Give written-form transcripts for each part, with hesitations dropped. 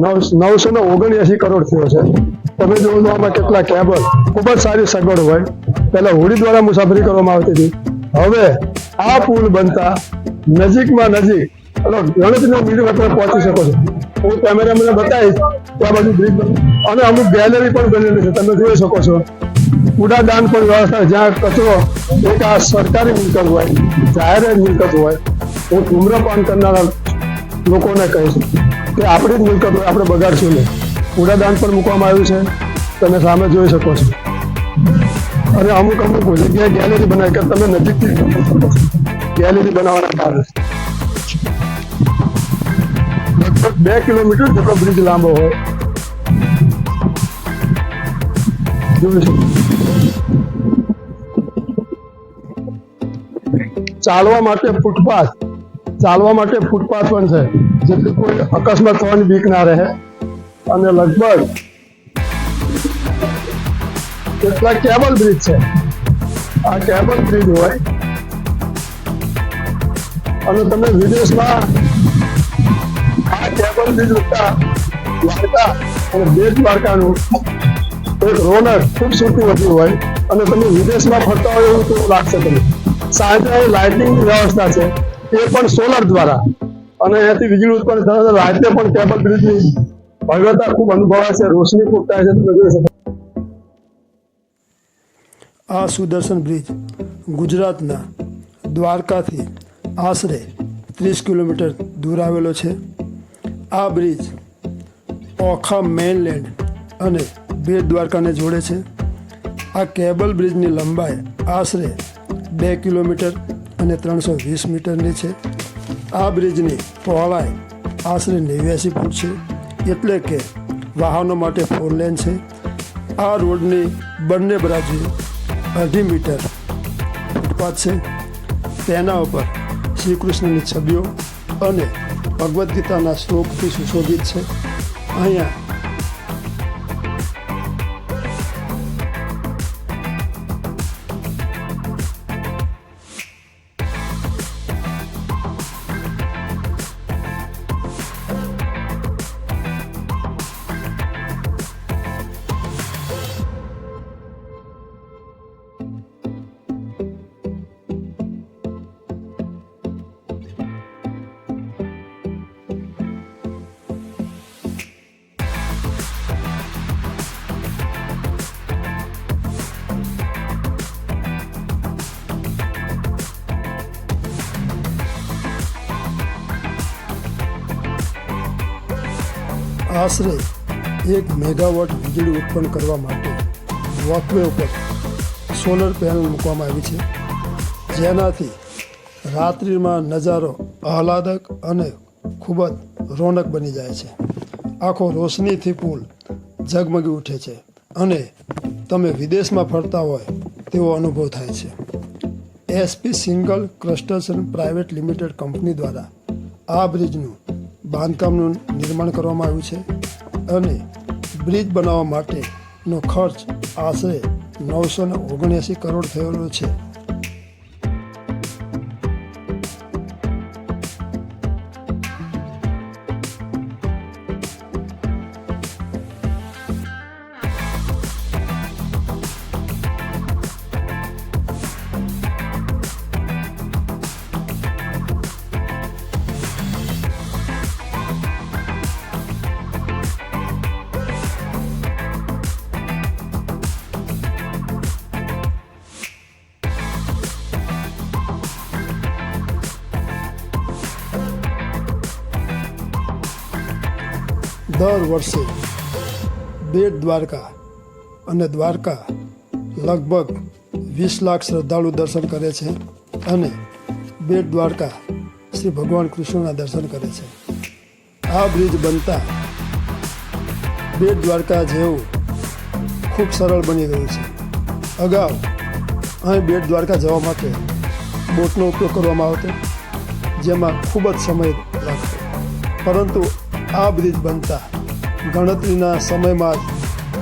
979 કરોડ થયો છે। તમે જોવો તો આમાં કેટલા કેબલ, ખૂબ જ સારી સગવડ હોય। પહેલા હોડી દ્વારા મુસાફરી કરવામાં આવતી હતી, હવે આ પુલ બનતા નજીકમાં નજીક ગણતરીના મીટર તમે પહોંચી શકો છો। હું કેમેરામેનને બતાવીશ કે આ બાજુ બ્રિજ અને અમુક ગેલેરી પણ બનેલી છે, તમે જોઈ શકો છો। કૂડાદાન પણ વ્યવસ્થા, જ્યાં કચરો એક આ સરકારી મિલકત હોય, જાહેર મિલકત હોય, હું ધૂમ્રપાન કરનારા લોકોને કહીશ કે આપણી જ મિલકત હોય, આપણે બગાડશું નહીં। કૂડાદાન પણ મૂકવામાં આવ્યું છે, તમે સામે જોઈ શકો છો। અને અમુક જગ્યાએ ગેલેરી બનાવી કે તમે નજીકથી જોઈ શકો છો। ગેલેરી બનાવવાના કારણે લગભગ 2 કિલોમીટર જેટલો બ્રિજ લાંબો હોય, જોઈ શકો। ચાલવા માટે ફૂટપાથ પણ છે, જેથી કોઈ અકસ્માત થવાની બીક ના રહે। અને લગભગ કેટલા કેબલ બ્રિજ છે, આ કેબલ બ્રિજ હોય અને તમે વિદેશમાં આ કેબલ બ્રિજ દ્વારા દ્વારકા અને બેટ દ્વારકાનું એક રોનક ખૂબસૂરતી વધી હોય અને તમે વિદેશમાં ફરતા હોય એવું તો લાગશે। તમે સાંજે લાઇટિંગની વ્યવસ્થા છે, એ પણ સોલર દ્વારા, અને એનાથી વીજળી ઉત્પન્ન થાય, રાતે પણ કેબલ બ્રિજની ભવ્યતા ખૂબ અનુભવાય છે, રોશની ખૂબ થાય છે, તમે જોઈ શકો। આ સુદર્શન બ્રિજ ગુજરાતના દ્વારકાથી આશરે 30 કિલોમીટર દૂર આવેલો છે। આ બ્રિજ ઓખા મેઇનલેન્ડ અને બેટ દ્વારકાને જોડે છે। આ કેબલ બ્રિજની લંબાઈ આશરે 2 કિલોમીટર અને 320 મીટરની છે। આ બ્રિજની પહોળાઈ આશરે 89 ફૂટ છે, એટલે કે વાહનો માટે 4 લેન છે। આ રોડની બંને બાજુએ 2.5 મીટર ફૂટપાથ છે, તેના ઉપર શ્રી કૃષ્ણની છબીઓ અને ભગવદ્ ગીતાના શ્લોકથી સુશોભિત છે। અહીંયા આશરે 1 મેગાવોટ વીજળી ઉત્પન્ન કરવા માટે વોકવે ઉપર સોલર પેનલ મૂકવામાં આવી છે, જેનાથી રાત્રિમાં નજારો આહલાદક અને ખૂબ જ રોનક બની જાય છે। આખો રોશનીથી પુલ ઝગમગી ઉઠે છે અને તમે વિદેશમાં ફરતા હોય તેવો અનુભવ થાય છે। SP single construction private limited company દ્વારા આ બ્રિજનું બાંધકામનું નિર્માણ કરવામાં આવ્યું છે અને બ્રિજ બનાવવા માટેનો ખર્ચ આશરે 979 કરોડ થયેલો છે। દર વર્ષે બેટ દ્વારકા અને દ્વારકા લગભગ 20 લાખ શ્રદ્ધાળુ દર્શન કરે છે અને બેટ દ્વારકા શ્રી ભગવાન કૃષ્ણના દર્શન કરે છે। આ બ્રિજ બનતા બેટ દ્વારકા જેવું ખૂબ સરળ બની ગયું છે। અગાઉ અહીં બેટ દ્વારકા જવા માટે બોટનો ઉપયોગ કરવામાં આવતો, જેમાં ખૂબ જ સમય લાગતો, પરંતુ આ બ્રિજ બનતા ગણતરીના સમયમાં જ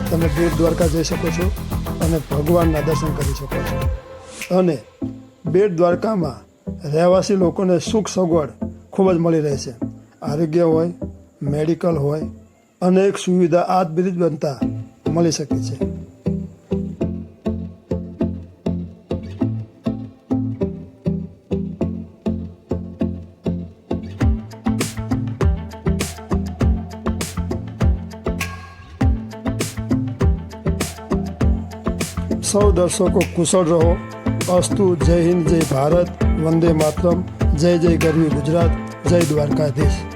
તમે બેટ દ્વારકા જઈ શકો છો અને ભગવાનના દર્શન કરી શકો છો। અને બેટ દ્વારકામાં રહેવાસી લોકોને સુખ સગવડ ખૂબ જ મળી રહે છે। આરોગ્ય હોય, મેડિકલ હોય, અનેક સુવિધા આ જ બ્રિજ બનતા મળી શકે છે. સૌ દર્શકો કુશળ રહો. અસ્તુ. જય હિન્દ, જય ભારત, વંદે માતરમ, જય જય ગરવી ગુજરાત, જય દ્વારકાધીશ.